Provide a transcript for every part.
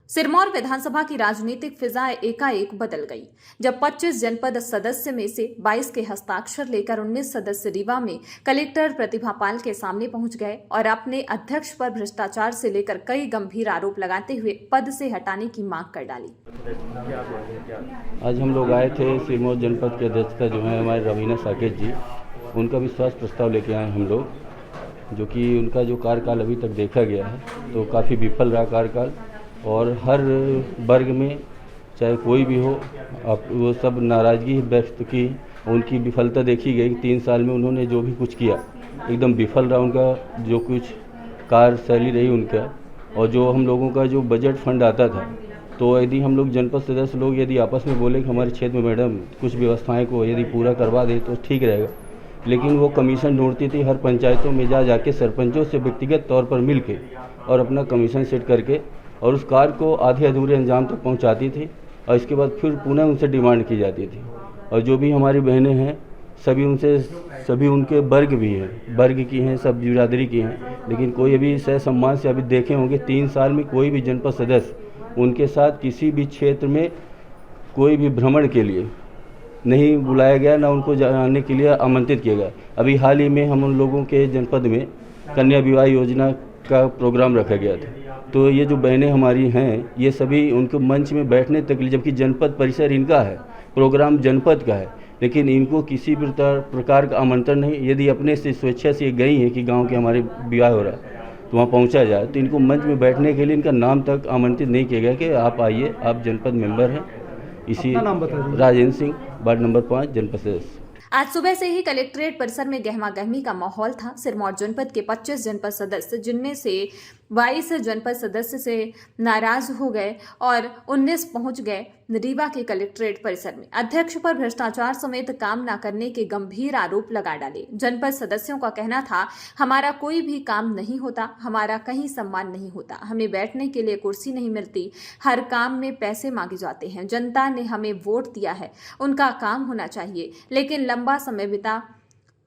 सिरमौर विधानसभा की राजनीतिक फिजा एकाएक बदल गई जब 25 जनपद सदस्य में से 22 के हस्ताक्षर लेकर 19 सदस्य रीवा में कलेक्टर प्रतिभा पाल के सामने पहुंच गए और अपने अध्यक्ष पर भ्रष्टाचार से लेकर कई गंभीर आरोप लगाते हुए पद से हटाने की मांग कर डाली। आज हम लोग आए थे सिरमौर जनपद के अध्यक्षता जो है हमारे रवीना साकेत जी, उनका विश्वास प्रस्ताव लेके आए हम लोग, जो कि उनका जो कार्यकाल अभी तक देखा गया है तो काफ़ी विफल रहा कार्यकाल, और हर वर्ग में चाहे कोई भी हो आप वो सब नाराज़गी व्यक्त की। उनकी विफलता देखी गई। 3 साल में उन्होंने जो भी कुछ किया एकदम विफल रहा उनका जो कुछ कार्यशैली रही उनका। और जो हम लोगों का जो बजट फंड आता था, तो यदि हम लोग जनपद सदस्य लोग यदि आपस में बोले कि हमारे क्षेत्र में मैडम कुछ व्यवस्थाएं को यदि पूरा करवा दे तो ठीक रहेगा, लेकिन वो कमीशन ढूंढती थी हर पंचायतों में जाके सरपंचों से व्यक्तिगत तौर पर मिल के और अपना कमीशन सेट करके और उस कार्य को आधे अधूरे अंजाम तक पहुंचाती थी, और इसके बाद फिर पुनः उनसे डिमांड की जाती थी। और जो भी हमारी बहनें हैं सभी उनके वर्ग भी हैं, वर्ग की हैं, सब बिरादरी की हैं, लेकिन कोई अभी सह सम्मान से अभी देखे होंगे 3 साल में कोई भी जनपद सदस्य उनके साथ किसी भी क्षेत्र में कोई भी भ्रमण के लिए नहीं बुलाया गया, ना उनको जाने के लिए आमंत्रित किया गया। अभी हाल ही में हम उन लोगों के जनपद में कन्या विवाह योजना का प्रोग्राम रखा गया था, तो ये जो बहनें हमारी हैं ये सभी उनको मंच में बैठने तक, जबकि जनपद परिसर इनका है, प्रोग्राम जनपद का है, लेकिन इनको किसी प्रकार का आमंत्रण नहीं। यदि अपने से स्वेच्छा से गई हैं कि गांव के हमारे विवाह हो रहा है तो वहाँ पहुँचा जाए, तो इनको मंच में बैठने के लिए इनका नाम तक आमंत्रित नहीं किया गया कि आप आइए, आप जनपद मेंबर हैं। इसी राजेंद्र सिंह, वार्ड नंबर 5, जनपद सदस्य। आज सुबह से ही कलेक्ट्रेट परिसर में गहमा गहमी का माहौल था। सिरमौर जनपद के 25 जनपद सदस्य, जिनमें से 22 जनपद सदस्य से नाराज हो गए और 19 पहुंच गए रीवा के कलेक्ट्रेट परिसर में। अध्यक्ष पर भ्रष्टाचार समेत काम न करने के गंभीर आरोप लगा डाले। जनपद सदस्यों का कहना था, हमारा कोई भी काम नहीं होता, हमारा कहीं सम्मान नहीं होता, हमें बैठने के लिए कुर्सी नहीं मिलती, हर काम में पैसे मांगे जाते हैं। जनता ने हमें वोट दिया है, उनका काम होना चाहिए, लेकिन लंबा समय बीता,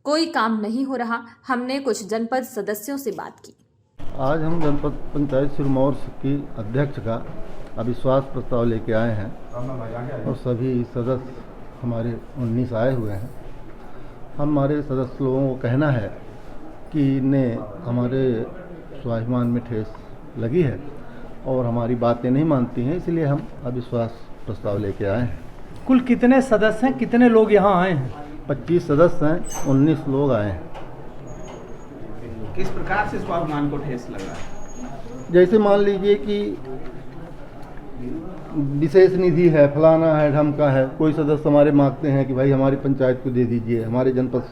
कोई काम नहीं हो रहा। हमने कुछ जनपद सदस्यों से बात की। आज हम जनपद पंचायत सिरमौर की अध्यक्ष का अविश्वास प्रस्ताव लेके आए हैं और सभी सदस्य हमारे 19 आए हुए हैं। हमारे सदस्य लोगों को कहना है कि इन्हें हमारे स्वाभिमान में ठेस लगी है और हमारी बातें नहीं मानती हैं, इसलिए हम अविश्वास प्रस्ताव लेके आए हैं। कुल कितने सदस्य हैं, कितने लोग यहाँ आए हैं? 25 सदस्य हैं, 19 लोग आए हैं। किस प्रकार से स्वाभिमान को ठेस लगा है? जैसे मान लीजिए कि विशेष निधि है, फलाना है, ढमका है, कोई सदस्य हमारे मांगते हैं कि भाई हमारी पंचायत को दे दीजिए, हमारे जनपद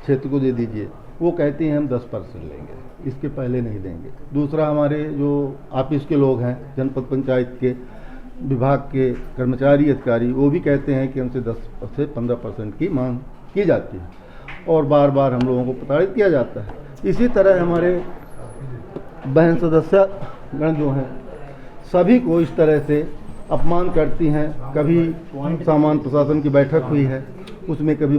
क्षेत्र को दे दीजिए, वो कहते हैं हम 10% लेंगे, इसके पहले नहीं देंगे। दूसरा, हमारे जो ऑफिस के लोग हैं, जनपद पंचायत के विभाग के कर्मचारी अधिकारी, वो भी कहते हैं कि हमसे 10 से 15% की मांग की जाती है और बार बार हम लोगों को प्रताड़ित किया जाता है। इसी तरह हमारे बहन सदस्य गण जो हैं सभी को इस तरह से अपमान करती हैं। कभी सामान्य प्रशासन की बैठक हुई है, उसमें कभी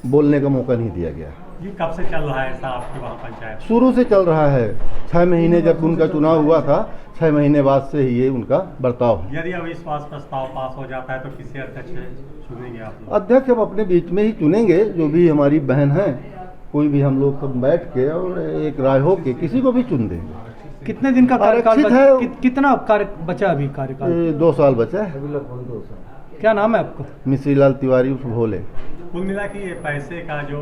बोलने का मौका नहीं दिया गया। ये कब से चल रहा है ऐसा आपके वहाँ पंचायत? शुरू से चल रहा है। 6 महीने जब उनका चुनाव हुआ था, 6 महीने बाद से ही ये उनका बर्ताव है। यदि अविश्वास प्रस्ताव पास हो जाता है तो किसी अध्यक्ष चुनेंगे आप लोग? अध्यक्ष अब अपने बीच में ही चुनेंगे, जो भी हमारी बहन है, कोई भी हम लोग सब बैठ के और एक राय हो के किसी को भी चुन देंगे। कितने दिन का कार्यकाल है? कितना कार्य बचा अभी कार्यकाल? 2 साल बचा है। क्या नाम है आपका? मिश्रीलाल तिवारी उर्फ भोले। कुल मिला कि ये पैसे का जो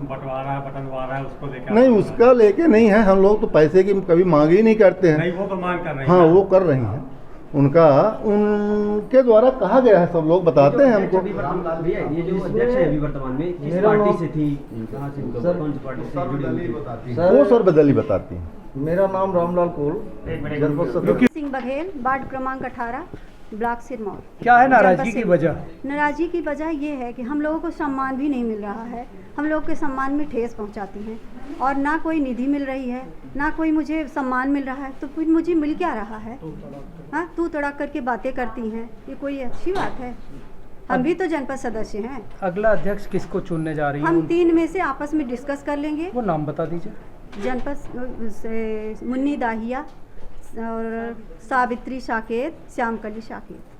बटवारा है उसको लेकर? नहीं, उसका लेके नहीं है। हम लोग तो पैसे की कभी मांग ही नहीं करते हैं। नहीं, वो तो मांग कर रहे हैं। हाँ, वो कर रही हैं। उनके द्वारा कहा गया है, सब लोग बताते हैं हमको। रामलाल भैया, ये जो अध्यक्ष है अभी वर्तमान में, किस पार्टी से थी, कहाँ से, कौन सी पार्टी से जुड़ी? वो सर बदली बताती हैं। मेरा नाम रामलाल कोल, सिंह बघेल, वार्ड क्रमांक 18, ब्लॉक सिरमौर। क्या है नाराजगी की वजह? नाराजगी की वजह ये है कि हम लोगों को सम्मान भी नहीं मिल रहा है। हम लोग के सम्मान में ठेस पहुंचाती हैं और ना कोई निधि मिल रही है, ना कोई मुझे सम्मान मिल रहा है, तो फिर मुझे मिल क्या रहा है? हाँ, तू तड़क करके बातें करती हैं, ये कोई अच्छी बात है? हम भी तो जनपद सदस्य हैं। अगला अध्यक्ष किसको चुनने जा रही है? हम 3 में से आपस में डिस्कस कर लेंगे। वो नाम बता दीजिए। जनपद मुन्नी दाहिया, और सावित्री साकेत, श्यामकली साकेत।